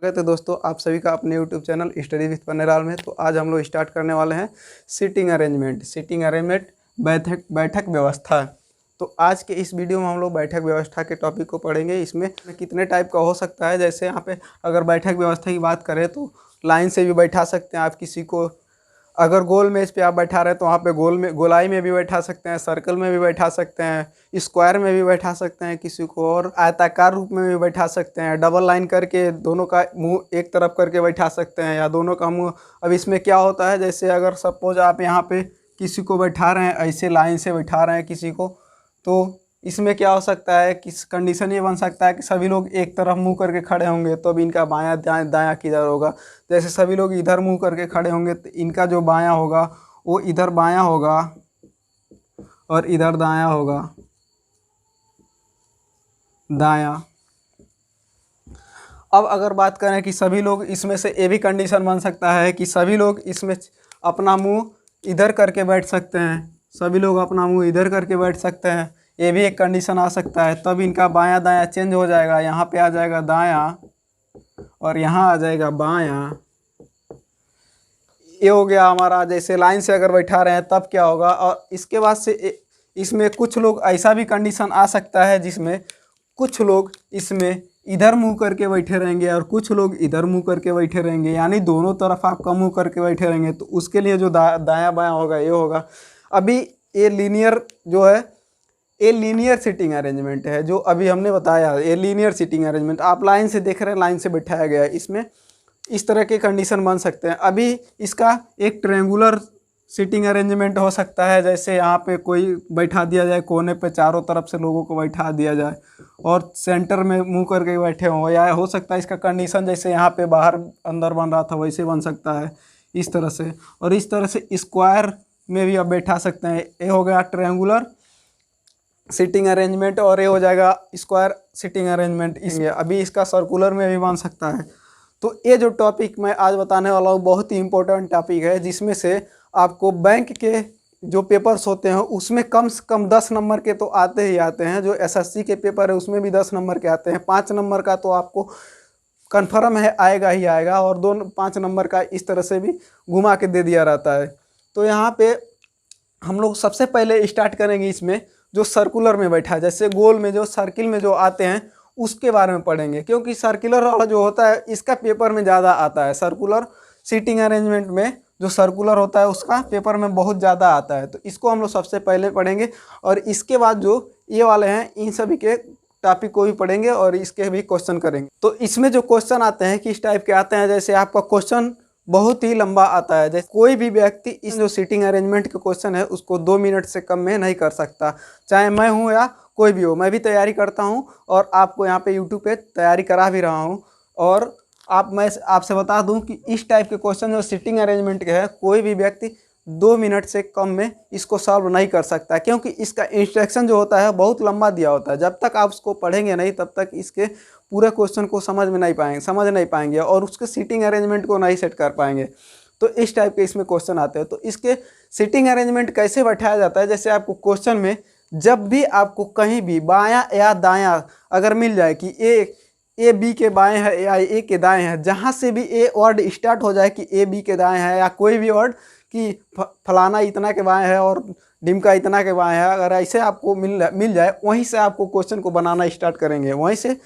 स्वागत है दोस्तों आप सभी का अपने YouTube channel study with Pannelal में। तो आज हम लोग स्टार्ट करने वाले हैं सीटिंग अरेंजमेंट बैठक व्यवस्था। तो आज के इस वीडियो में हम लोग बैठक व्यवस्था के टॉपिक को पढ़ेंगे। इसमें कितने टाइप का हो सकता है, जैसे यहाँ पे अगर बैठक व्यवस्था की बात करें तो लाइन से भी बैठा सकते हैं आप किसी को। अगर गोल मेज पे आप बैठा रहे तो वहाँ पे गोलाई में भी बैठा सकते हैं, सर्कल में भी बैठा सकते हैं, स्क्वायर में भी बैठा सकते हैं किसी को, और आयताकार रूप में भी बैठा सकते हैं। डबल लाइन करके दोनों का मुंह एक तरफ करके बैठा सकते हैं, या दोनों का मुंह। अब इसमें क्या होता है, जैसे अगर सपोज आप यहाँ पे किसी को बैठा रहे हैं, ऐसे लाइन से बैठा रहे हैं किसी को, तो इसमें क्या हो सकता है, किस कंडीशन ये बन सकता है कि सभी लोग एक तरफ मुंह करके खड़े होंगे तो अब इनका बायां दायां किधर होगा। जैसे सभी लोग इधर मुंह करके खड़े होंगे तो इनका जो बायां होगा वो इधर बायां होगा और इधर दायां होगा, दायां। अब अगर बात करें कि सभी लोग, इसमें से ये भी कंडीशन बन सकता है कि सभी लोग इसमें अपना मुंह इधर करके बैठ सकते हैं, सभी लोग अपना मुंह इधर करके बैठ सकते हैं। ये भी एक कंडीशन आ सकता है। तब इनका बायां दायां चेंज हो जाएगा, यहाँ पे आ जाएगा दायां और यहाँ आ जाएगा बायां। ये हो गया हमारा। जैसे लाइन से अगर बैठा रहे हैं तब क्या होगा। और इसके बाद से इसमें कुछ लोग ऐसा भी कंडीशन आ सकता है जिसमें कुछ लोग इसमें इधर मुंह करके बैठे रहेंगे और कुछ लोग इधर मुंह करके बैठे रहेंगे, यानी दोनों तरफ आपका मुंह करके बैठे रहेंगे। तो उसके लिए जो दायां बायां होगा ये होगा। अभी ये लीनियर जो है, ये लीनियर सीटिंग अरेंजमेंट है जो अभी हमने बताया। ये लीनियर सीटिंग अरेंजमेंट आप लाइन से देख रहे हैं, लाइन से बैठाया गया है। इसमें इस तरह के कंडीशन बन सकते हैं। अभी इसका एक ट्रायंगुलर सीटिंग अरेंजमेंट हो सकता है, जैसे यहाँ पे कोई बैठा दिया जाए कोने पे, चारों तरफ से लोगों को बैठा दिया जाए और सेंटर में मुंह करके बैठे हों। या हो सकता है इसका कंडीशन जैसे यहाँ पे बाहर अंदर बन रहा था वैसे बन सकता है इस तरह से। और इस तरह से स्क्वायर में भी आप बैठा सकते हैं। ये हो गया ट्रायंगुलर सीटिंग अरेंजमेंट और ये हो जाएगा स्क्वायर सीटिंग अरेंजमेंट। इसमें अभी इसका सर्कुलर में भी बन सकता है। तो ये जो टॉपिक मैं आज बताने वाला हूँ बहुत ही इंपॉर्टेंट टॉपिक है, जिसमें से आपको बैंक के जो पेपर्स होते हैं उसमें कम से कम 10 नंबर के तो आते ही आते हैं। जो एसएससी के पेपर है उसमें भी 10 नंबर के आते हैं। 5 नंबर का तो आपको कन्फर्म है आएगा ही आएगा, और 5 नंबर का इस तरह से भी घुमा के दे दिया रहता है। तो यहाँ पे हम लोग सबसे पहले स्टार्ट करेंगे इसमें जो सर्कुलर में बैठा है, जैसे गोल में जो सर्किल में जो आते हैं उसके बारे में पढ़ेंगे, क्योंकि सर्कुलर वाला जो होता है इसका पेपर में ज़्यादा आता है। सर्कुलर सीटिंग अरेंजमेंट में जो सर्कुलर होता है उसका पेपर में बहुत ज़्यादा आता है। तो इसको हम लोग सबसे पहले पढ़ेंगे और इसके बाद जो ये वाले हैं इन सभी के टॉपिक को भी पढ़ेंगे और इसके भी क्वेश्चन करेंगे। तो इसमें जो क्वेश्चन आते हैं किस टाइप के आते हैं, जैसे आपका क्वेश्चन बहुत ही लंबा आता है। जैसे कोई भी व्यक्ति इस जो सीटिंग अरेंजमेंट के क्वेश्चन है उसको 2 मिनट से कम में नहीं कर सकता, चाहे मैं हूँ या कोई भी हो। मैं भी तैयारी करता हूँ और आपको यहाँ पे यूट्यूब पे तैयारी करा भी रहा हूँ। और मैं आपसे बता दूँ कि इस टाइप के क्वेश्चन जो सीटिंग अरेंजमेंट के है कोई भी व्यक्ति 2 मिनट से कम में इसको सॉल्व नहीं कर सकता, क्योंकि इसका इंस्ट्रक्शन जो होता है बहुत लंबा दिया होता है। जब तक आप उसको पढ़ेंगे नहीं तब तक इसके पूरे क्वेश्चन को समझ नहीं पाएंगे और उसके सीटिंग अरेंजमेंट को नहीं सेट कर पाएंगे। तो इस टाइप के इसमें क्वेश्चन आते हैं। तो इसके सीटिंग अरेंजमेंट कैसे बैठाया जाता है, जैसे आपको क्वेश्चन में जब भी आपको कहीं भी बायां या दायां अगर मिल जाए कि ए बी के बाएं है या ए के दाएं है, जहाँ से भी ए वर्ड स्टार्ट हो जाए कि ए बी के दाएं है, या कोई भी वर्ड कि फलाना इतना के बाएं है और ढिमका इतना के बाएं है, अगर ऐसे आपको मिल जाए वहीं से आपको क्वेश्चन को बनाना स्टार्ट करेंगे, वहीं से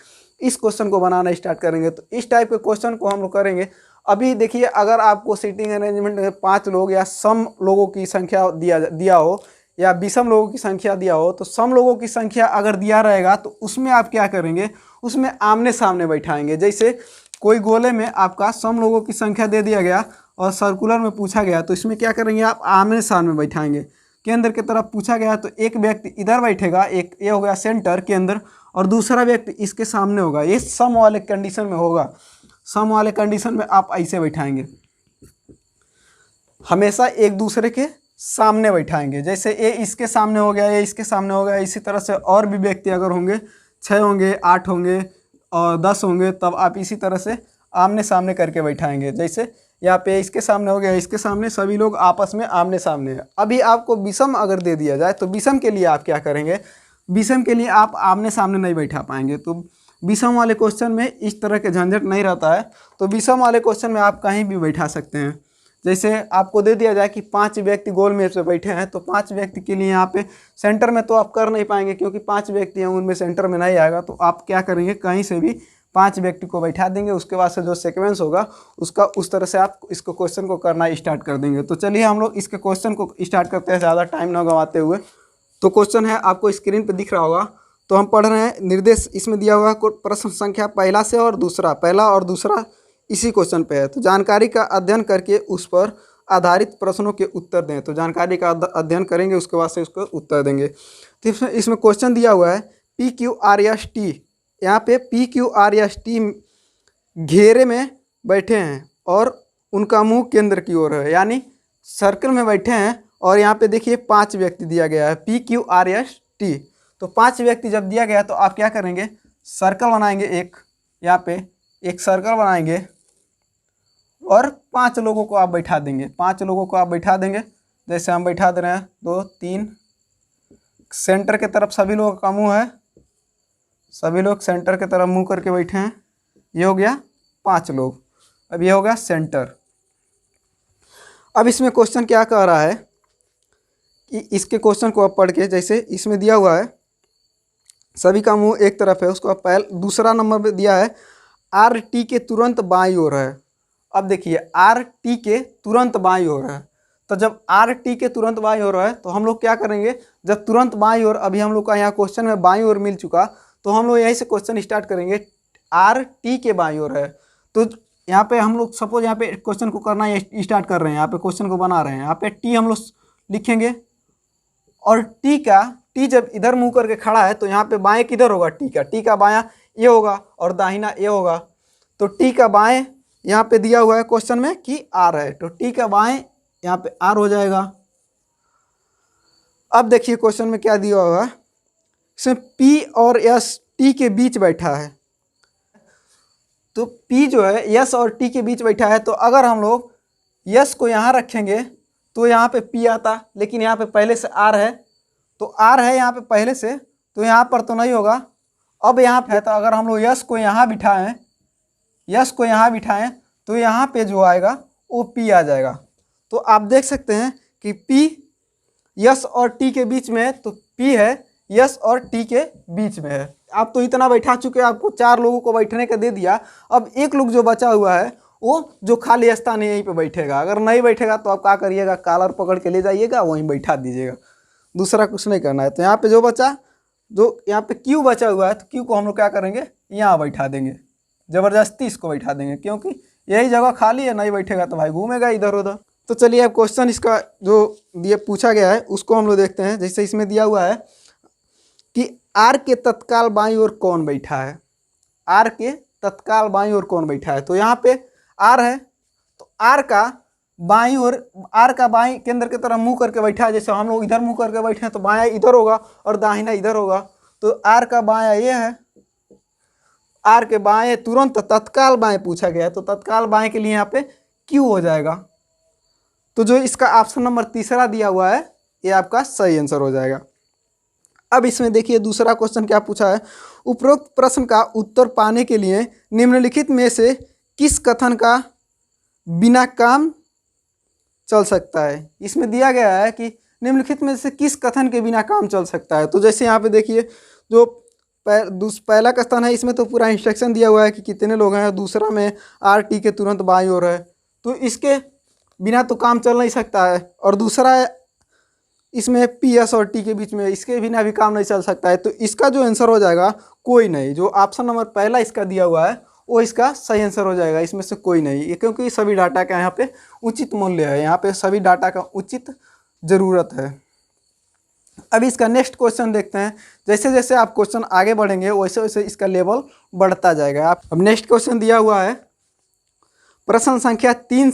इस क्वेश्चन को बनाना स्टार्ट करेंगे। तो इस टाइप के क्वेश्चन को हम लोग करेंगे। अभी देखिए, अगर आपको सीटिंग अरेंजमेंट में 5 लोग या सम लोगों की संख्या दिया हो या विषम लोगों की संख्या दिया हो, तो सम लोगों की संख्या अगर दिया रहेगा तो उसमें आप क्या करेंगे, उसमें आमने सामने बैठाएंगे। जैसे कोई गोले में आपका सम लोगों की संख्या दे दिया गया और सर्कुलर में पूछा गया, तो इसमें क्या करेंगे, आप आमने सामने बैठाएंगे। केंद्र की तरफ पूछा गया तो एक व्यक्ति इधर बैठेगा, एक ये हो गया सेंटर के अंदर, और दूसरा व्यक्ति इसके सामने होगा। ये सम वाले कंडीशन में होगा। सम वाले कंडीशन में आप ऐसे बैठाएंगे, हमेशा एक दूसरे के सामने बैठाएंगे। जैसे ये इसके सामने हो गया, ये इसके सामने हो गया। इसी तरह से और भी व्यक्ति अगर होंगे, 6 होंगे, 8 होंगे और 10 होंगे, तब आप इसी तरह से आमने सामने करके बैठाएंगे। जैसे यहाँ पे इसके सामने हो गया, इसके सामने, सभी लोग आपस में आमने सामने है। अभी आपको विषम अगर दे दिया जाए तो विषम के लिए आप क्या करेंगे, विषम के लिए आप आमने सामने नहीं बैठा पाएंगे। तो 20वें वाले क्वेश्चन में इस तरह के झंझट नहीं रहता है। तो 20वें वाले क्वेश्चन में आप कहीं भी बैठा सकते हैं। जैसे आपको दे दिया जाए कि 5 व्यक्ति गोल मेज पे बैठे हैं, तो 5 व्यक्ति के लिए यहाँ पे सेंटर में तो आप कर नहीं पाएंगे क्योंकि 5 व्यक्ति हैं, उनमें सेंटर में नहीं आएगा। तो आप क्या करेंगे, कहीं से भी 5 व्यक्ति को बैठा देंगे। उसके बाद से जो सीक्वेंस होगा उसका उस तरह से आप इसको क्वेश्चन को करना स्टार्ट कर देंगे। तो चलिए हम लोग इसके क्वेश्चन को स्टार्ट करते हैं ज़्यादा टाइम ना गंवाते हुए। तो क्वेश्चन है, आपको स्क्रीन पर दिख रहा होगा। तो हम पढ़ रहे हैं निर्देश, इसमें दिया हुआ प्रश्न संख्या पहला से और दूसरा, पहला और दूसरा इसी क्वेश्चन पे है। तो जानकारी का अध्ययन करके उस पर आधारित प्रश्नों के उत्तर दें। तो जानकारी का अध्ययन करेंगे, उसके बाद से उसको उत्तर देंगे। तो इसमें क्वेश्चन दिया हुआ है PQRST, यहाँ पे PQRST घेरे में बैठे हैं और उनका मुंह केंद्र की ओर है, यानी सर्कल में बैठे हैं। और यहाँ पे देखिए 5 व्यक्ति दिया गया है PQRST। तो 5 व्यक्ति जब दिया गया तो आप क्या करेंगे, सर्कल बनाएंगे, एक यहाँ पे एक सर्कल बनाएंगे और 5 लोगों को आप बैठा देंगे। 5 लोगों को आप बैठा देंगे, जैसे हम बैठा दे रहे हैं 2 3। सेंटर के तरफ सभी लोगों का मुंह है, सभी लोग सेंटर के तरफ मुंह करके बैठे हैं। ये हो गया 5 लोग। अब ये हो गया सेंटर। अब इसमें क्वेश्चन क्या कह रहा है कि इसके क्वेश्चन को आप पढ़ के, जैसे इसमें दिया हुआ है सभी का मुंह एक तरफ है, उसको दूसरा नंबर पे दिया है RT के तुरंत बाईं ओर है। अब देखिए RT के तुरंत बाईं ओर है। तो जब RT के तुरंत बाईं ओर है तो हम लोग क्या करेंगे, जब तुरंत बाईं ओर, अभी हम लोग का यहाँ क्वेश्चन में बाईं ओर मिल चुका, तो हम लोग यहीं से क्वेश्चन स्टार्ट करेंगे। RT के बाईं ओर है, तो यहाँ पे हम लोग सपोज यहाँ पे क्वेश्चन को करना स्टार्ट कर रहे हैं, यहाँ पे क्वेश्चन को बना रहे हैं। यहाँ पे T हम लोग लिखेंगे और T जब इधर मुंह करके खड़ा है तो यहाँ पे बाएं किधर होगा, T का बायां ये होगा और दाहिना ये होगा। तो T का बाएं यहाँ पे दिया हुआ है क्वेश्चन में कि R है, तो T का बाएं यहाँ पे R हो जाएगा। अब देखिए क्वेश्चन में क्या दिया हुआ है, इसमें P और S T के बीच बैठा है। तो P जो है S और T के बीच बैठा है, तो अगर हम लोग S को यहाँ रखेंगे तो यहाँ पे P आता, लेकिन यहाँ पे पहले से R है, तो R है यहाँ पे पहले से, तो यहाँ पर तो नहीं होगा। अब यहाँ पे तो अगर हम लोग S को यहाँ बिठाएं, तो यहाँ पे जो आएगा वो P आ जाएगा। तो आप देख सकते हैं कि P S और T के बीच में है, तो P है S और T के बीच में है। आप तो इतना बैठा चुके हैं, आपको 4 लोगों को बैठने का दे दिया। अब एक लोग जो बचा हुआ है वो जो खाली स्थान है यहीं पे बैठेगा। अगर नहीं बैठेगा तो आप क्या करिएगा, कॉलर पकड़ के ले जाइएगा, वहीं बैठा दीजिएगा, दूसरा कुछ नहीं करना है। तो यहाँ पे जो बचा, जो यहाँ पे Q बचा हुआ है, तो Q को हम लोग क्या करेंगे, यहाँ बैठा देंगे, ज़बरदस्ती इसको बैठा देंगे, क्योंकि यही जगह खाली है, नहीं बैठेगा तो भाई घूमेगा इधर उधर। तो चलिए अब क्वेश्चन इसका जो दिए पूछा गया है उसको हम लोग देखते हैं। जैसे इसमें दिया हुआ है कि R के तत्काल बाईं ओर कौन बैठा है, R के तत्काल बाईं ओर कौन बैठा है। तो यहाँ पे R है, तो R का बाईं ओर, R का बाईं केंद्र की तरफ मुंह करके बैठा है। जैसे हम लोग इधर मुंह करके बैठे हैं तो बायां इधर होगा और दाहिना इधर होगा। तो R का बायां ये है, R के बाएं तुरंत तत्काल बाएं पूछा गया है, तो तत्काल बाएं के लिए यहाँ पे Q हो जाएगा। तो जो इसका ऑप्शन नंबर तीसरा दिया हुआ है ये आपका सही आंसर हो जाएगा। अब इसमें देखिए दूसरा क्वेश्चन क्या पूछा है, उपरोक्त प्रश्न का उत्तर पाने के लिए निम्नलिखित में से किस कथन का बिना काम चल सकता है। इसमें दिया गया है कि निम्नलिखित में से किस कथन के बिना काम चल सकता है। तो जैसे यहाँ पे देखिए जो पहला कथन है, इसमें तो पूरा इंस्ट्रक्शन दिया हुआ है कि कितने लोग हैं, दूसरा में RT के तुरंत बाईं ओर है, तो इसके बिना तो काम चल नहीं सकता है। और दूसरा है इसमें PS और T के बीच में, इसके बिना भी काम नहीं चल सकता है। तो इसका जो आंसर हो जाएगा कोई नहीं, जो ऑप्शन नंबर पहला इसका दिया हुआ है वो इसका सही आंसर हो जाएगा, इसमें से कोई नहीं, क्योंकि सभी डाटा का यहाँ पे उचित मूल्य है, यहाँ पे सभी डाटा का उचित ज़रूरत है। अब इसका नेक्स्ट क्वेश्चन देखते हैं। जैसे जैसे आप क्वेश्चन आगे बढ़ेंगे वैसे वैसे इसका लेवल बढ़ता जाएगा। आप अब नेक्स्ट क्वेश्चन दिया हुआ है, प्रश्न संख्या 3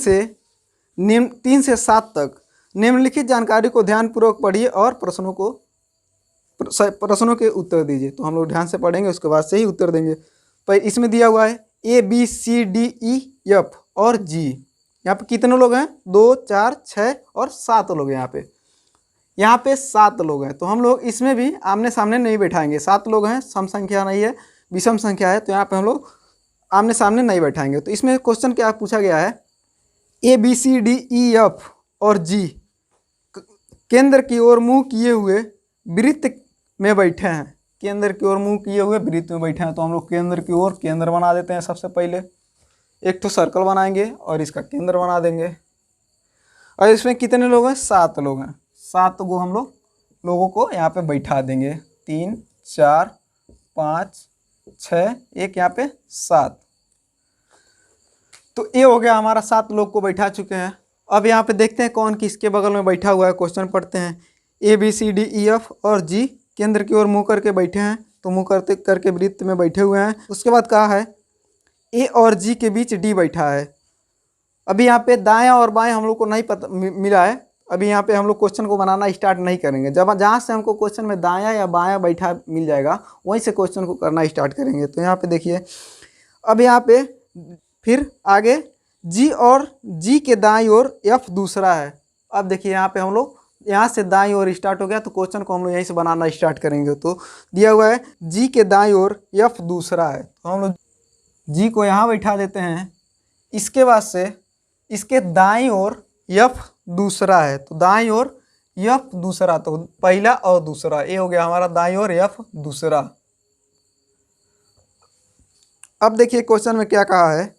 से 7 तक निम्नलिखित जानकारी को ध्यानपूर्वक पढ़िए और प्रश्नों के उत्तर दीजिए। तो हम लोग ध्यान से पढ़ेंगे, उसके बाद से ही उत्तर देंगे। पर इसमें दिया हुआ है ABCDEF और G। यहाँ पे कितने लोग हैं, 2 4 6 और 7 लोग हैं। यहाँ पे 7 लोग हैं, तो हम लोग इसमें भी आमने सामने नहीं बैठाएंगे। 7 लोग हैं, सम संख्या नहीं है, विषम संख्या है तो यहाँ पे हम लोग आमने सामने नहीं बैठाएंगे। तो इसमें क्वेश्चन क्या पूछा गया है, A B C D E F और जी केंद्र की ओर मुंह किए हुए वृत्त में बैठे हैं। केंद्र की ओर मुंह किए हुए वृत्त में बैठे हैं, तो हम लोग केंद्र की ओर केंद्र बना देते हैं। सबसे पहले एक तो सर्कल बनाएंगे और इसका केंद्र बना देंगे। और इसमें कितने लोग हैं, 7 लोग हैं। 7 गो हम लोगों को यहाँ पे बैठा देंगे, 3 4 5 6, एक यहाँ पे 7। तो ये हो गया हमारा, 7 लोग को बैठा चुके हैं। अब यहाँ पे देखते हैं कौन किसके बगल में बैठा हुआ है। क्वेश्चन पढ़ते हैं, A B C D E F और जी केंद्र की ओर मुंह करके बैठे हैं, तो मुंह करके वृत्त में बैठे हुए हैं। उसके बाद कहा है ए और जी के बीच डी बैठा है। अभी यहाँ पे दायां और बाएं हम लोग को नहीं पता मिला है। अभी यहाँ पे हम लोग क्वेश्चन को बनाना स्टार्ट नहीं करेंगे। जब जहाँ से हमको क्वेश्चन में दायां या बायां बैठा मिल जाएगा वहीं से क्वेश्चन को करना स्टार्ट करेंगे। तो यहाँ पे देखिए, अब यहाँ पे फिर आगे जी और जी के दाईं ओर एफ दूसरा है। अब देखिए यहाँ पे हम लोग यहाँ से दाईं ओर स्टार्ट हो गया, तो क्वेश्चन को हम लोग यहीं से बनाना स्टार्ट करेंगे। तो दिया हुआ है जी के दाईं ओर एफ दूसरा है, तो हम लोग जी को यहाँ बैठा देते हैं। इसके बाद से इसके दाईं ओर एफ दूसरा है, तो दाईं ओर एफ दूसरा, तो पहला और दूसरा, ये हो गया हमारा दाईं ओर एफ दूसरा। अब देखिए क्वेश्चन में क्या कहा है,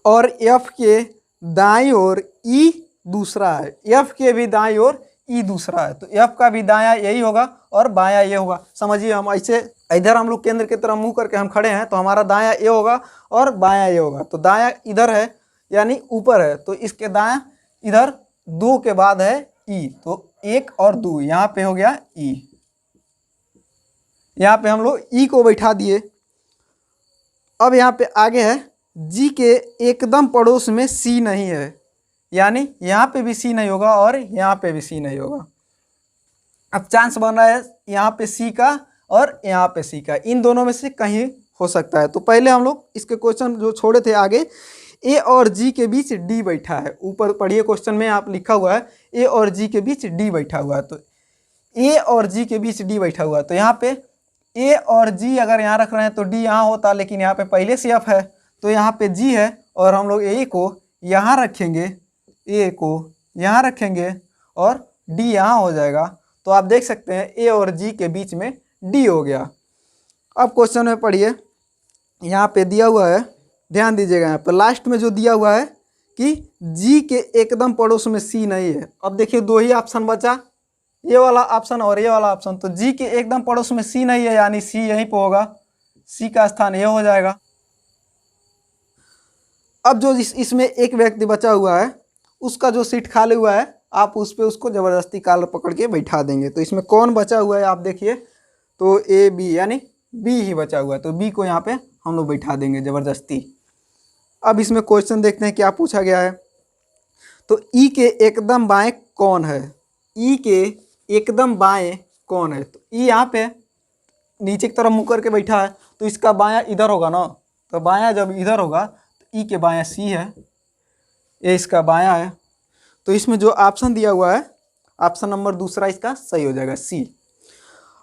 और एफ के दाईं ओर ई दूसरा है। एफ के भी दाईं ओर ई दूसरा है, तो एफ का भी दायां यही होगा और बायां ये होगा। समझिए, हम ऐसे इधर हम लोग केंद्र की तरफ मुंह करके हम खड़े हैं, तो हमारा दायां ये होगा और बायां ये होगा। तो दायां इधर है यानी ऊपर है, तो इसके दायां इधर 2 के बाद है ई, तो 1 और 2 यहाँ पे हो गया ई। यहाँ पे हम लोग ई को बैठा दिए। अब यहाँ पे आगे है जी के एकदम पड़ोस में सी नहीं है, यानी यहाँ पे भी सी नहीं होगा और यहाँ पे भी सी नहीं होगा। अब चांस बन रहा है यहाँ पे सी का और यहाँ पे सी का, इन दोनों में से कहीं हो सकता है। तो पहले हम लोग इसके क्वेश्चन जो छोड़े थे आगे, ए और जी के बीच डी बैठा है। ऊपर पढ़िए क्वेश्चन में आप लिखा हुआ है ए और जी के बीच डी बैठा हुआ है, तो ए और जी के बीच डी बैठा हुआ है। तो यहाँ पे ए और जी अगर यहाँ रख रहे हैं तो डी यहाँ होता, लेकिन यहाँ पे पहले से एफ है, तो यहाँ पे जी है और हम लोग ए को यहाँ रखेंगे, ए को यहाँ रखेंगे और डी यहाँ हो जाएगा। तो आप देख सकते हैं ए और जी के बीच में डी हो गया। अब क्वेश्चन में पढ़िए, यहाँ पे दिया हुआ है, ध्यान दीजिएगा, यहाँ पे लास्ट में जो दिया हुआ है कि जी के एकदम पड़ोस में सी नहीं है। अब देखिए 2 ही ऑप्शन बचा, ये वाला ऑप्शन और ये वाला ऑप्शन। तो जी के एकदम पड़ोस में सी नहीं है, यानी सी यहीं पे होगा, सी का स्थान ये हो जाएगा। अब जो इसमें एक व्यक्ति बचा हुआ है, उसका जो सीट खाली हुआ है, आप उस पर उसको ज़बरदस्ती कॉलर पकड़ के बैठा देंगे। तो इसमें कौन बचा हुआ है आप देखिए, तो ए बी, यानी बी ही बचा हुआ है, तो बी को यहाँ पे हम लोग बैठा देंगे ज़बरदस्ती। अब इसमें क्वेश्चन देखते हैं क्या पूछा गया है। तो ई के एकदम बाएं कौन है, ई के एकदम बाएं कौन है। तो ई यहाँ पे नीचे की तरफ मुँह करके बैठा है, तो इसका बायां इधर होगा ना, तो बायां जब इधर होगा तो ई के बायां सी है, ये इसका बायां है। तो इसमें जो ऑप्शन दिया हुआ है, ऑप्शन नंबर दूसरा इसका सही हो जाएगा, सी।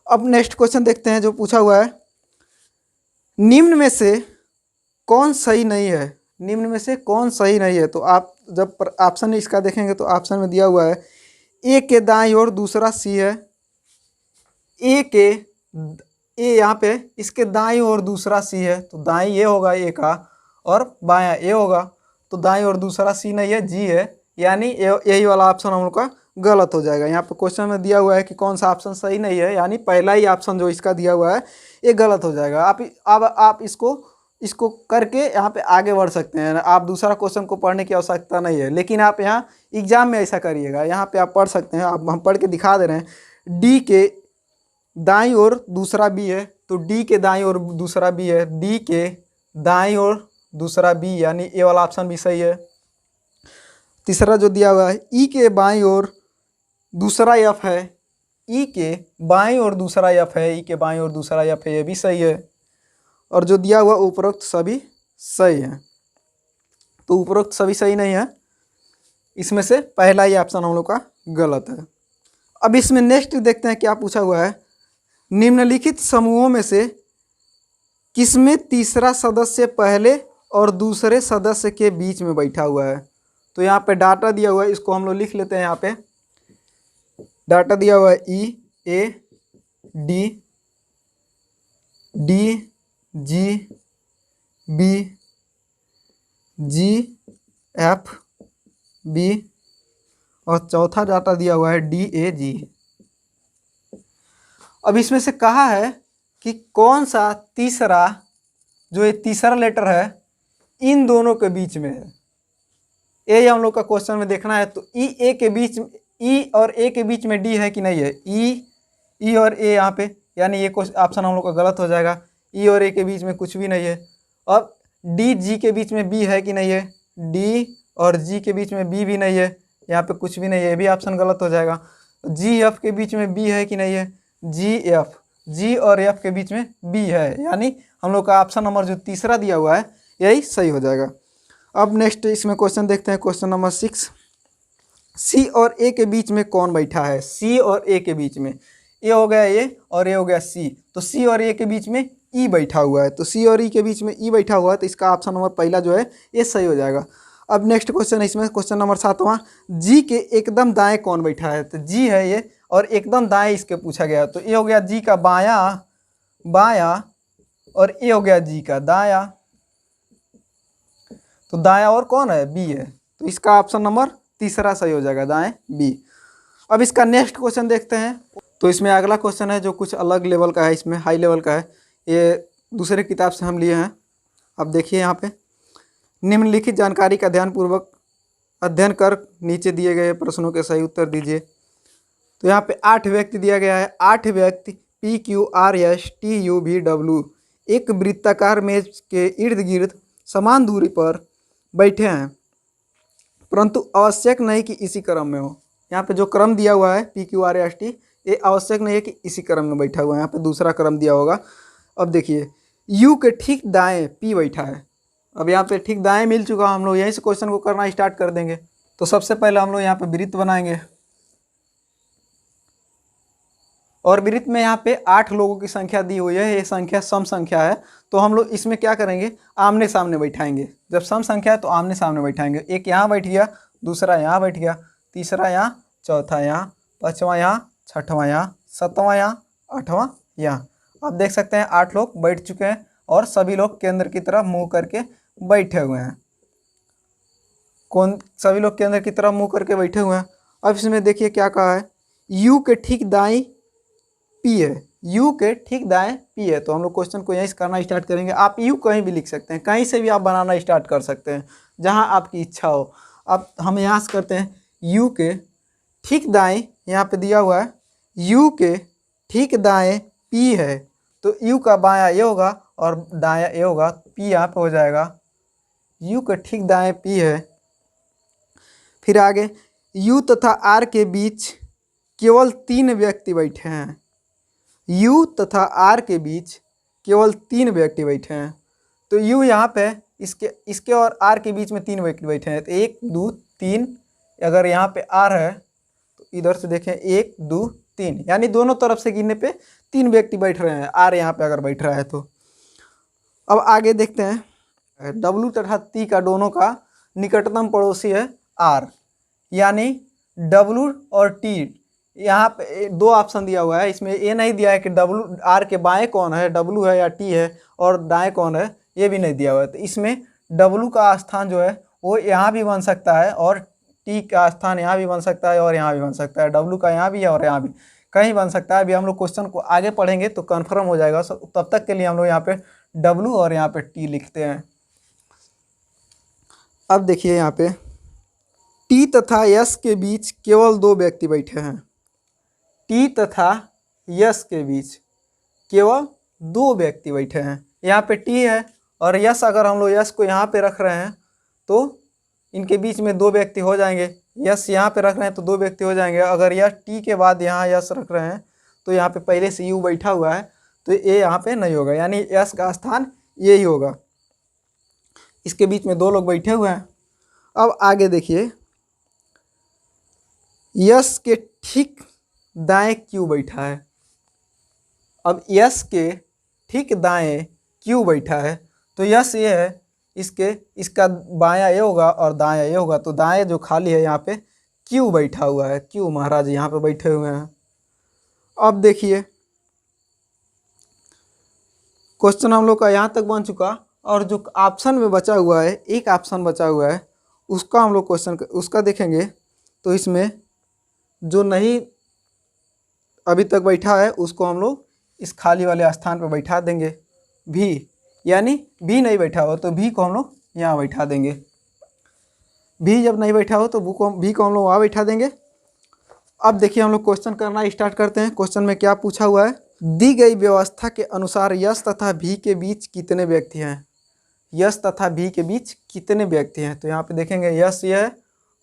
अब नेक्स्ट क्वेश्चन देखते हैं जो पूछा हुआ है, निम्न में से कौन सही नहीं है, निम्न में से कौन सही नहीं है। तो आप जब ऑप्शन इसका देखेंगे तो ऑप्शन में दिया हुआ है ए के दाईं ओर दूसरा सी है, ए यहाँ पे इसके दाईं ओर दूसरा सी है, तो दाईं ये होगा ए का और बायां ए होगा, तो दाईं ओर दूसरा सी नहीं है, जी है, यानी यही वाला ऑप्शन हम लोग का गलत हो जाएगा। यहाँ पे क्वेश्चन में दिया हुआ है कि कौन सा ऑप्शन सही नहीं है, यानी पहला ही ऑप्शन जो इसका दिया हुआ है ये गलत हो जाएगा। आप इसको करके यहाँ पे आगे बढ़ सकते हैं। आप दूसरा क्वेश्चन को पढ़ने की आवश्यकता नहीं है, लेकिन आप यहाँ एग्जाम में ऐसा करिएगा। यहाँ पे आप पढ़ सकते हैं, आप हम पढ़ के दिखा दे रहे हैं। डी के दाईं ओर दूसरा बी है, तो डी के दाईं ओर दूसरा बी है, डी के दाईं ओर दूसरा बी, यानी ए वाला ऑप्शन भी सही है। तीसरा जो दिया हुआ है ई के बाईं ओर दूसरा एफ है, ई के बाईं ओर दूसरा एफ है, ई के बाईं ओर दूसरा एफ है, ये भी सही है। और जो दिया हुआ उपरोक्त सभी सही है, तो उपरोक्त सभी सही नहीं है, इसमें से पहला ही ऑप्शन हम लोग का गलत है। अब इसमें नेक्स्ट देखते हैं क्या पूछा हुआ है, निम्नलिखित समूहों में से किसमें तीसरा सदस्य पहले और दूसरे सदस्य के बीच में बैठा हुआ है। तो यहाँ पे डाटा दिया हुआ है, इसको हम लोग लिख लेते हैं। यहाँ पे डाटा दिया हुआ है E A D D G B G F B और चौथा डाटा दिया हुआ है डी ए जी। अब इसमें से कहा है कि कौन सा तीसरा, जो ये तीसरा लेटर है इन दोनों के बीच में है। ये हम लोग का क्वेश्चन में देखना है। तो ई ए के बीच, ई और ए के बीच में डी है कि नहीं है। ई और ए यहाँ पे, यानी ये ऑप्शन हम लोग का गलत हो जाएगा। ई और ए के बीच में कुछ भी नहीं है। अब डी जी के बीच में बी है कि नहीं है। डी और जी के बीच में बी भी नहीं है, यहाँ पे कुछ भी नहीं है, ये भी ऑप्शन गलत हो जाएगा। जी एफ के बीच में बी है कि नहीं है। जी और एफ के बीच में बी है, यानी हम लोग का ऑप्शन नंबर जो तीसरा दिया हुआ है यही सही हो जाएगा। अब नेक्स्ट इसमें क्वेश्चन देखते हैं, क्वेश्चन नंबर 6। सी और ए के बीच में कौन बैठा है। सी और ए के बीच में, ए हो गया ए और ए हो गया सी, तो सी और ए के बीच में ई बैठा हुआ है। तो सी और ई के बीच में ई बैठा हुआ है, तो इसका ऑप्शन नंबर पहला जो है ये सही हो जाएगा। अब नेक्स्ट क्वेश्चन है इसमें, क्वेश्चन नंबर 7वां। जी के एकदम दाएं कौन बैठा है। तो जी है ये और एकदम दाएं इसके पूछा गया, तो ये हो गया जी का बायां और ये हो गया जी का दायां। तो दायां और कौन है, बी है, तो इसका ऑप्शन नंबर तीसरा सही हो जाएगा, दाएं बी। अब इसका नेक्स्ट क्वेश्चन देखते हैं। तो इसमें अगला क्वेश्चन है जो कुछ अलग लेवल का है, इसमें हाई लेवल का है, ये दूसरे किताब से हम लिए हैं। अब देखिए यहाँ पे, निम्नलिखित जानकारी का ध्यानपूर्वक अध्ययन कर नीचे दिए गए प्रश्नों के सही उत्तर दीजिए। तो यहाँ पे 8 व्यक्ति दिया गया है। 8 व्यक्ति P Q R S T U V W एक वृत्ताकार मेज के इर्द गिर्द समान दूरी पर बैठे हैं, परंतु आवश्यक नहीं कि इसी क्रम में हो। यहाँ पे जो क्रम दिया हुआ है P Q R S T, ये आवश्यक नहीं है कि इसी क्रम में बैठा हुआ है, यहाँ पे दूसरा क्रम दिया होगा। अब देखिए, यू के ठीक दाएं पी बैठा है। अब यहाँ पे ठीक दाएं मिल चुका, हम लोग यहीं से क्वेश्चन को करना स्टार्ट कर देंगे। तो सबसे पहले हम लोग यहाँ पे वृत्त बनाएंगे और वृत्त में यहाँ पे 8 लोगों की संख्या दी हुई है, ये संख्या सम संख्या है। तो हम लोग इसमें क्या करेंगे, आमने सामने बैठाएंगे। जब सम संख्या है तो आमने सामने बैठाएंगे। एक यहाँ बैठ गया, दूसरा यहाँ बैठ गया, तीसरा यहाँ, चौथा यहाँ, पाँचवा यहाँ, छठवां यहाँ, सातवां यहाँ, आठवां यहाँ। आप देख सकते हैं 8 लोग बैठ चुके हैं और सभी लोग केंद्र की तरफ मुँह करके बैठे हुए हैं। सभी लोग केंद्र की तरफ मुँह करके बैठे हुए हैं। अब इसमें देखिए क्या कहा है, यू के ठीक दाएं पी है। यू के ठीक दाएं पी है, तो हम लोग क्वेश्चन को यहीं से करना स्टार्ट करेंगे। आप यू कहीं भी लिख सकते हैं, कहीं से भी आप बनाना स्टार्ट कर सकते हैं, जहां आपकी इच्छा हो। अब हम यहाँ से करते हैं, यू के ठीक दाएं, यहाँ पे दिया हुआ है यू के ठीक दाएं पी है, तो यू का बायां ये होगा और दायां ये होगा, पी यहाँ पे हो जाएगा। यू के ठीक दाएं पी है। फिर आगे, यू तथा आर के बीच केवल 3 व्यक्ति बैठे हैं। यू तथा आर के बीच केवल 3 व्यक्ति बैठे हैं, तो यू यहाँ पे इसके और आर के बीच में 3 व्यक्ति बैठे हैं। तो 1 2 3, अगर यहाँ पे आर है तो इधर से देखें 1 2 3, यानी दोनों तरफ से गिनने पे 3 व्यक्ति बैठ रहे हैं। आर यहाँ पे अगर बैठ रहा है तो। अब आगे देखते हैं, डब्लू तथा टी का दोनों का निकटतम पड़ोसी है आर, यानी डब्लू और टी। यहाँ पे 2 ऑप्शन दिया हुआ है, इसमें ये नहीं दिया है कि डब्लू आर के बाएं कौन है, डब्लू है या टी है, और दाएं कौन है ये भी नहीं दिया हुआ है। तो इसमें डब्लू का स्थान जो है वो यहाँ भी बन सकता है और टी का स्थान यहाँ भी बन सकता है और यहाँ भी बन सकता है। डब्लू का यहाँ भी है और यहाँ भी कहीं बन सकता है। अभी हम लोग क्वेश्चन को आगे पढ़ेंगे तो कन्फर्म हो जाएगा। तब तक के लिए हम लोग यहाँ पे डब्लू और यहाँ पे टी लिखते हैं। अब देखिए यहाँ पे, टी तथा यस के बीच केवल 2 व्यक्ति बैठे हैं। टी तथा यस के बीच केवल 2 व्यक्ति बैठे हैं। यहाँ पे टी है और यस, अगर हम लोग यस को यहाँ पे रख रहे हैं तो इनके बीच में 2 व्यक्ति हो जाएंगे। यस यहाँ पे रख रहे हैं तो 2 व्यक्ति हो जाएंगे। अगर यस टी के बाद यहाँ यस रख रहे हैं तो यहाँ पे पहले से यू बैठा हुआ है, तो ये यहाँ पे नहीं होगा, यानी यस का स्थान यही होगा। इसके बीच में 2 लोग बैठे हुए हैं। अब आगे देखिए, यस के ठीक दाएं क्यू बैठा है। अब यस के ठीक दाएं क्यू बैठा है। तो यस ये है, इसका बायां ए होगा और दायां ए होगा, तो दाएं जो खाली है यहाँ पे क्यू बैठा हुआ है, क्यू महाराज यहाँ पे बैठे हुए हैं। अब देखिए क्वेश्चन हम लोग का यहाँ तक बन चुका, और जो ऑप्शन में बचा हुआ है, एक ऑप्शन बचा हुआ है, उसका हम लोग क्वेश्चन उसका देखेंगे। तो इसमें जो नहीं अभी तक बैठा है उसको हम लोग इस खाली वाले स्थान पर बैठा देंगे भी, यानी भी नहीं बैठा हो तो भी को हम लोग यहाँ बैठा देंगे। भी जब नहीं बैठा हो तो भी को हम लोग वहाँ बैठा देंगे। अब देखिए हम लोग क्वेश्चन करना स्टार्ट करते हैं। क्वेश्चन में क्या पूछा हुआ है, दी गई व्यवस्था के अनुसार यश तथा भी के बीच कितने व्यक्ति हैं। यश तथा भी के बीच कितने व्यक्ति हैं, तो यहाँ पे देखेंगे यश ये है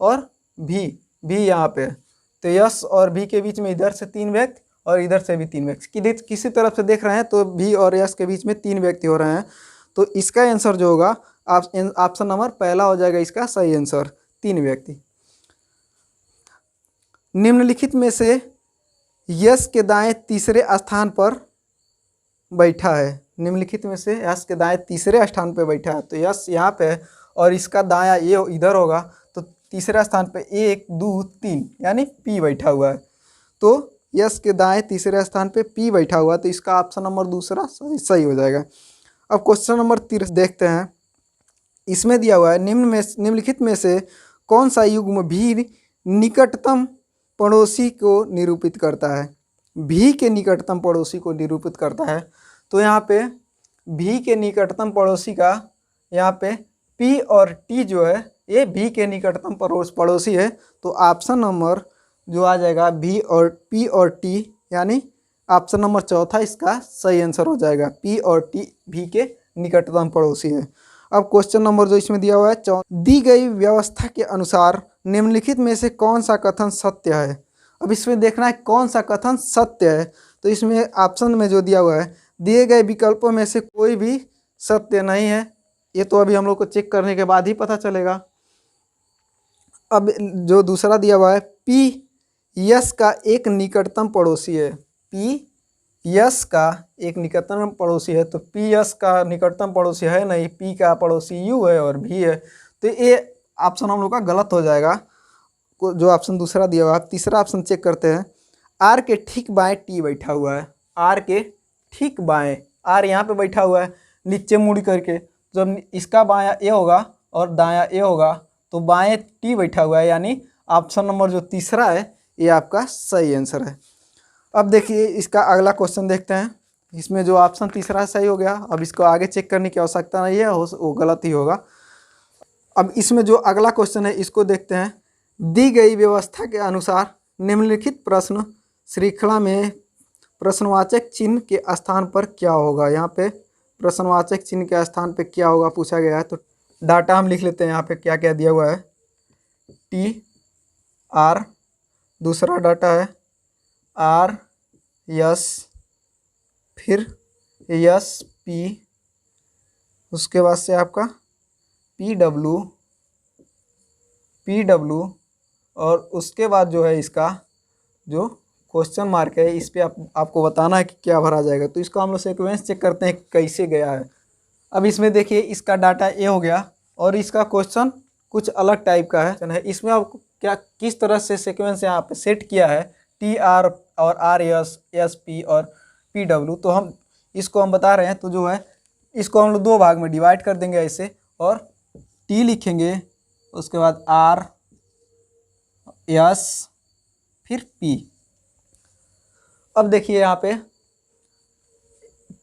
और भी यहाँ पे है। तो यश और भी के बीच में इधर से 3 व्यक्ति और इधर से भी 3 व्यक्ति, किसी तरफ से देख रहे हैं तो भी और यश के बीच में 3 व्यक्ति हो रहे हैं। तो इसका आंसर जो होगा ऑप्शन नंबर पहला हो जाएगा इसका सही आंसर, 3 व्यक्ति। निम्नलिखित में से यश के दाएं तीसरे स्थान पर बैठा है। निम्नलिखित में से यश के दाएं तीसरे स्थान पर बैठा है, तो यश यहाँ पे है और इसका दायां ये इधर होगा, तो तीसरे स्थान पे 1 2 3 यानी पी बैठा हुआ है। तो यश के दाएं तीसरे स्थान पे पी बैठा हुआ है, तो इसका ऑप्शन नंबर दूसरा सही हो जाएगा। अब क्वेश्चन नंबर 3 देखते हैं। इसमें दिया हुआ है निम्नलिखित में से कौन सा युग्म भी निकटतम पड़ोसी को निरूपित करता है। भी के निकटतम पड़ोसी को निरूपित करता है, तो यहाँ पे भी के निकटतम पड़ोसी का यहाँ पे पी और टी जो है ये भी के निकटतम पड़ोसी है। तो ऑप्शन नंबर जो आ जाएगा भी और पी और टी, यानी ऑप्शन नंबर चौथा इसका सही आंसर हो जाएगा। पी और टी भी के निकटतम पड़ोसी है। अब क्वेश्चन नंबर जो इसमें दिया हुआ है, दी गई व्यवस्था के अनुसार निम्नलिखित में से कौन सा कथन सत्य है। अब इसमें देखना है कौन सा कथन सत्य है। तो इसमें ऑप्शन में जो दिया हुआ है, दिए गए विकल्पों में से कोई भी सत्य नहीं है। ये तो अभी हम लोग को चेक करने के बाद ही पता चलेगा। अब जो दूसरा दिया हुआ है, पी यश का एक निकटतम पड़ोसी है। पी यश का एक निकटतम पड़ोसी है, तो पी यश का निकटतम पड़ोसी है नहीं, पी का पड़ोसी यू है और भी है। तो ये ऑप्शन हम लोग का गलत हो जाएगा, जो ऑप्शन दूसरा दिया हुआ है। तीसरा ऑप्शन चेक करते हैं। आर के ठीक बाएं टी बैठा हुआ है। आर के ठीक बाएं, आर यहाँ पे बैठा हुआ है नीचे मुड़ करके। जब इसका बायां ए होगा और दायां ए होगा, तो बाएं टी बैठा हुआ है, यानी ऑप्शन नंबर जो तीसरा है ये आपका सही आंसर है। अब देखिए इसका अगला क्वेश्चन देखते हैं। इसमें जो ऑप्शन तीसरा सही हो गया, अब इसको आगे चेक करने की आवश्यकता नहीं है, वो गलत ही होगा। अब इसमें जो अगला क्वेश्चन है इसको देखते हैं। दी गई व्यवस्था के अनुसार निम्नलिखित प्रश्न श्रृंखला में प्रश्नवाचक चिन्ह के स्थान पर क्या होगा। यहाँ पे प्रश्नवाचक चिन्ह के स्थान पे क्या होगा पूछा गया है। तो डाटा हम लिख लेते हैं यहाँ पे क्या क्या दिया हुआ है। टी आर, दूसरा डाटा है आर यस, फिर यस पी, उसके बाद से आपका पी डब्लू और उसके बाद जो है इसका जो क्वेश्चन मार्क है इस पर आपको बताना है कि क्या भरा जाएगा। तो इसको हम लोग सीक्वेंस चेक करते हैं कैसे गया है। अब इसमें देखिए इसका डाटा ए हो गया और इसका क्वेश्चन कुछ अलग टाइप का है। इसमें आपको क्या किस तरह से सीक्वेंस यहाँ पे सेट किया है, टी आर और आर यस, एस पी और पी डब्लू, तो हम इसको हम बता रहे हैं। तो जो है इसको हम लोग 2 भाग में डिवाइड कर देंगे ऐसे, और टी लिखेंगे, उसके बाद आर यस फिर पी। अब देखिए यहाँ पे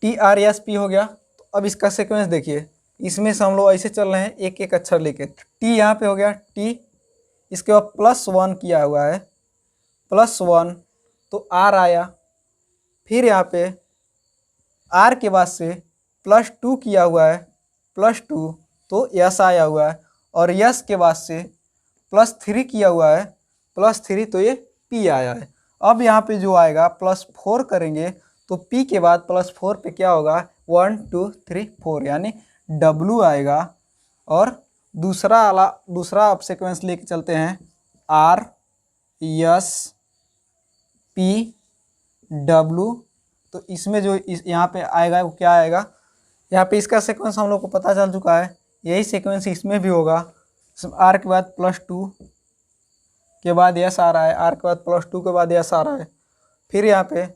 टी आर एस पी हो गया। तो अब इसका सीक्वेंस देखिए, इसमें से हम लोग ऐसे चल रहे हैं एक एक अक्षर लेके। टी यहाँ पे हो गया टी, इसके बाद +1 किया हुआ है, +1 तो आर आया, फिर यहाँ पे आर के बाद से +2 किया हुआ है, +2 तो यस आया हुआ है, और यस के बाद से +3 किया हुआ है, +3 तो ये पी आया है। अब यहाँ पे जो आएगा +4 करेंगे तो पी के बाद +4 पे क्या होगा 1 2 3 4 यानी डब्लू आएगा। और दूसरा आप सीक्वेंस लेके चलते हैं आर यस पी डब्लू। तो इसमें जो यहाँ पे आएगा वो क्या आएगा, यहाँ पे इसका सीक्वेंस हम लोग को पता चल चुका है, यही सीक्वेंस इसमें भी होगा। आर के बाद +2 के बाद यस आ रहा है, आर के बाद +2 के बाद यस आ रहा है, फिर यहाँ पे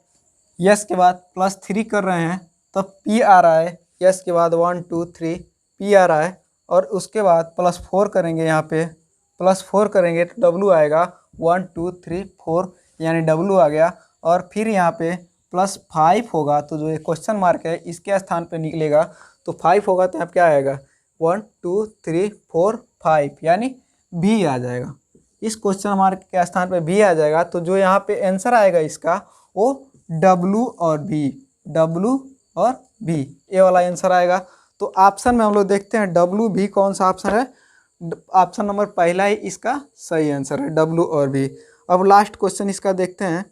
यस के बाद +3 कर रहे हैं तब पी आ रहा है, यस के बाद 1 2 3 पी आ रहा है, और उसके बाद +4 करेंगे, यहाँ पे +4 करेंगे तो डब्लू आएगा, 1 2 3 4 यानी डब्लू आ गया। और फिर यहाँ पे +5 होगा तो जो ये क्वेश्चन मार्क है इसके स्थान पे निकलेगा, तो 5 होगा तो यहाँ क्या आएगा 1 2 3 4 5 यानी बी आ जाएगा। इस क्वेश्चन मार्क के स्थान पे बी आ जाएगा, तो जो यहाँ पे आंसर आएगा इसका वो डब्लू और बी, डब्लू और बी, ये वाला आंसर आएगा। तो ऑप्शन में हम लोग देखते हैं डब्लू बी कौन सा ऑप्शन है, ऑप्शन नंबर पहला ही इसका सही आंसर है, डब्लू और बी। अब लास्ट क्वेश्चन इसका देखते हैं।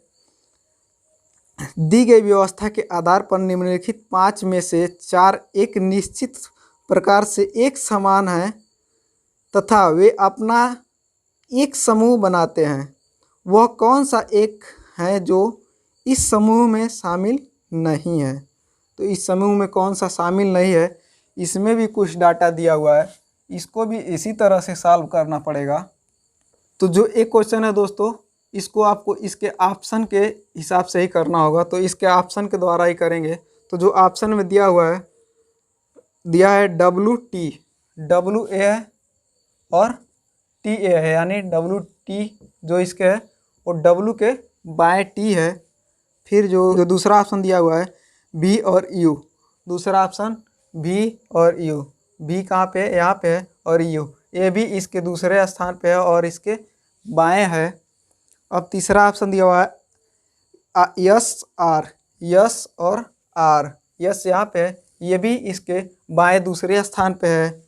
दी गई व्यवस्था के आधार पर निम्नलिखित 5 में से 4 एक निश्चित प्रकार से एक समान हैं तथा वे अपना एक समूह बनाते हैं, वह कौन सा एक है जो इस समूह में शामिल नहीं है। तो इस समूह में कौन सा शामिल नहीं है, इसमें भी कुछ डाटा दिया हुआ है, इसको भी इसी तरह से सॉल्व करना पड़ेगा। तो जो एक क्वेश्चन है दोस्तों, इसको आपको इसके ऑप्शन के हिसाब से ही करना होगा, तो इसके ऑप्शन के द्वारा ही करेंगे। तो जो ऑप्शन में दिया हुआ है, दिया है WT, WA है और TA है, यानी WT जो इसके है वो W के बाएं T है। फिर जो दूसरा ऑप्शन दिया हुआ है B और U, दूसरा ऑप्शन B और U, B कहाँ पे है, यहाँ पे है, और U ये भी इसके दूसरे स्थान पे है और इसके बाएं है। अब तीसरा ऑप्शन दिया हुआ है यस आर, यस और आर, यस यहाँ पे है, ये भी इसके बाएं दूसरे स्थान पे है।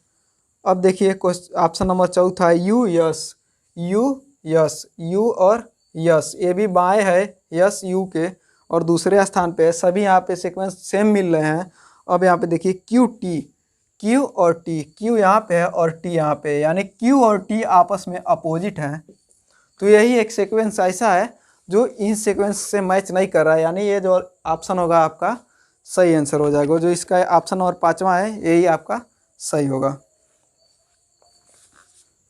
अब देखिए ऑप्शन नंबर चौथा है you yes, you yes, you और यस, ये भी बाएं है यस यू के और दूसरे स्थान पे है। सभी यहाँ पे सीक्वेंस सेम मिल रहे हैं। अब यहाँ पे देखिए क्यू टी, क्यू और टी, क्यू यहाँ पे है और टी यहाँ पे है, यानी क्यू और टी आपस में अपोजिट हैं। तो यही एक सीक्वेंस ऐसा है जो इन सीक्वेंस से मैच नहीं कर रहा है, यानी ये जो ऑप्शन होगा आपका सही आंसर हो जाएगा। जो इसका ऑप्शन नंबर 5वां है यही आपका सही होगा।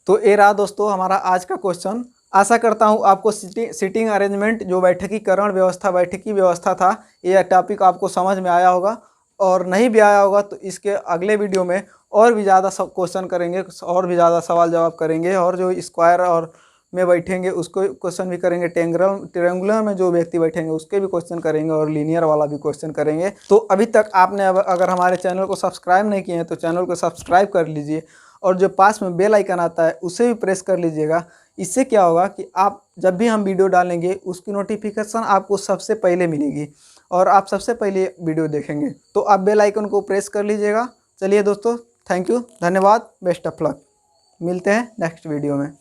तो ये रहा दोस्तों हमारा आज का क्वेश्चन। आशा करता हूँ आपको सीटिंग अरेंजमेंट, जो बैठकीकरण व्यवस्था, बैठकी व्यवस्था था, ये टॉपिक आपको समझ में आया होगा। और नहीं भी आया होगा तो इसके अगले वीडियो में और भी ज़्यादा सब क्वेश्चन करेंगे, और भी ज़्यादा सवाल जवाब करेंगे, और जो स्क्वायर और में बैठेंगे उसको क्वेश्चन भी करेंगे, ट्रायंगुलर में जो व्यक्ति बैठेंगे उसके भी क्वेश्चन करेंगे, और लीनियर वाला भी क्वेश्चन करेंगे। तो अभी तक आपने अगर हमारे चैनल को सब्सक्राइब नहीं किए हैं तो चैनल को सब्सक्राइब कर लीजिए, और जो पास में बेल आइकन आता है उसे भी प्रेस कर लीजिएगा। इससे क्या होगा कि आप जब भी हम वीडियो डालेंगे उसकी नोटिफिकेशन आपको सबसे पहले मिलेगी और आप सबसे पहले वीडियो देखेंगे। तो आप बेल आइकन को प्रेस कर लीजिएगा। चलिए दोस्तों, थैंक यू, धन्यवाद, बेस्ट ऑफ लक, मिलते हैं नेक्स्ट वीडियो में।